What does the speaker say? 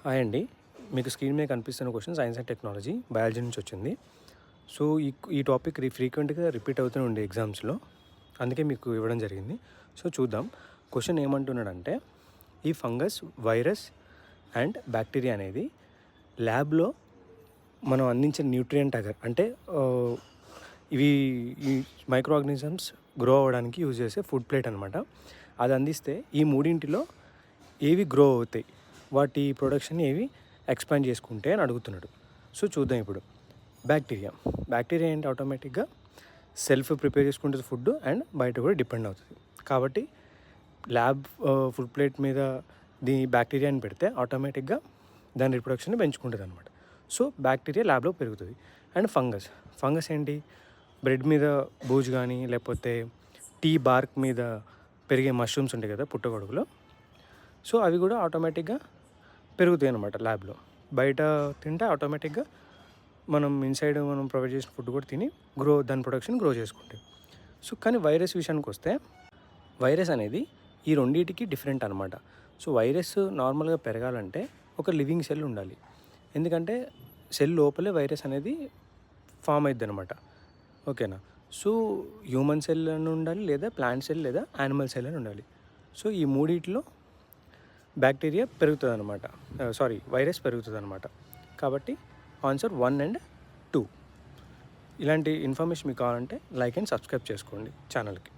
Hi అండి. మీకు screen మీద కనిపిస్తున్న question science and technology biology నుంచి వచ్చింది. సో ఈ టాపిక్ ఫ్రీక్వెంట్గా రిపీట్ అవుతూనే ఉండే ఎగ్జామ్స్లో, అందుకే మీకు ఇవ్వడం జరిగింది. సో చూద్దాం. క్వశ్చన్ ఏమంటున్నాడంటే, ఈ ఫంగస్, వైరస్ అండ్ బ్యాక్టీరియా అనేది ల్యాబ్లో మనం అందించే న్యూట్రియంట్ అగర్ అంటే ఇవి ఈ మైక్రో ఆర్గానిజమ్స్ గ్రో అవ్వడానికి యూజ్ చేసే ఫుడ్ ప్లేట్ అనమాట. అది అందిస్తే ఈ మూడింటిలో ఏవి గ్రో అవుతాయి, వాటి ప్రొడక్షన్ ఏవి ఎక్స్పాండ్ చేసుకుంటే అని అడుగుతున్నాడు. సో చూద్దాం ఇప్పుడు. బ్యాక్టీరియా ఏంటి, ఆటోమేటిక్గా సెల్ఫ్ ప్రిపేర్ చేసుకుంటుంది ఫుడ్ అండ్ బయట కూడా డిపెండ్ అవుతుంది. కాబట్టి ల్యాబ్ ఫుడ్ ప్లేట్ మీద బ్యాక్టీరియాని పెడితే ఆటోమేటిక్గా దాని రిప్రొడక్షన్ పెంచుకుంటుంది అనమాట. సో బ్యాక్టీరియా ల్యాబ్లో పెరుగుతుంది. అండ్ ఫంగస్ ఏంటి, బ్రెడ్ మీద బూజు కానీ లేకపోతే టీ బార్క్ మీద పెరిగే మష్రూమ్స్ ఉంటాయి కదా పుట్టగొడుగులో, సో అవి కూడా ఆటోమేటిక్గా పెరుగుతాయి అన్నమాట ల్యాబ్లో. బయట తింటే ఆటోమేటిక్గా మనం ఇన్సైడ్ మనం ప్రొవైడ్ చేసిన ఫుడ్ కూడా తిని దాని ప్రొడక్షన్ గ్రో చేసుకుంటాయి. సో కానీ వైరస్ విషయానికి వస్తే, వైరస్ అనేది ఈ రెండింటికి డిఫరెంట్ అనమాట. సో వైరస్ నార్మల్గా పెరగాలంటే ఒక లివింగ్ సెల్ ఉండాలి. ఎందుకంటే సెల్ లోపలే వైరస్ అనేది ఫామ్ అవుతుంది అనమాట. ఓకేనా. సో హ్యూమన్ సెల్ అని ఉండాలి, లేదా ప్లాంట్ సెల్, లేదా యానిమల్ సెల్ అని ఉండాలి. సో ఈ మూడిట్లో బ్యాక్టీరియా పెరుగుతుంది అనమాట, వైరస్ పెరుగుతుంది అనమాట. కాబట్టి ఆన్సర్ 1 and 2. ఇలాంటి ఇన్ఫర్మేషన్ మీకు కావాలంటే లైక్ అండ్ సబ్స్క్రైబ్ చేసుకోండి ఛానల్కి.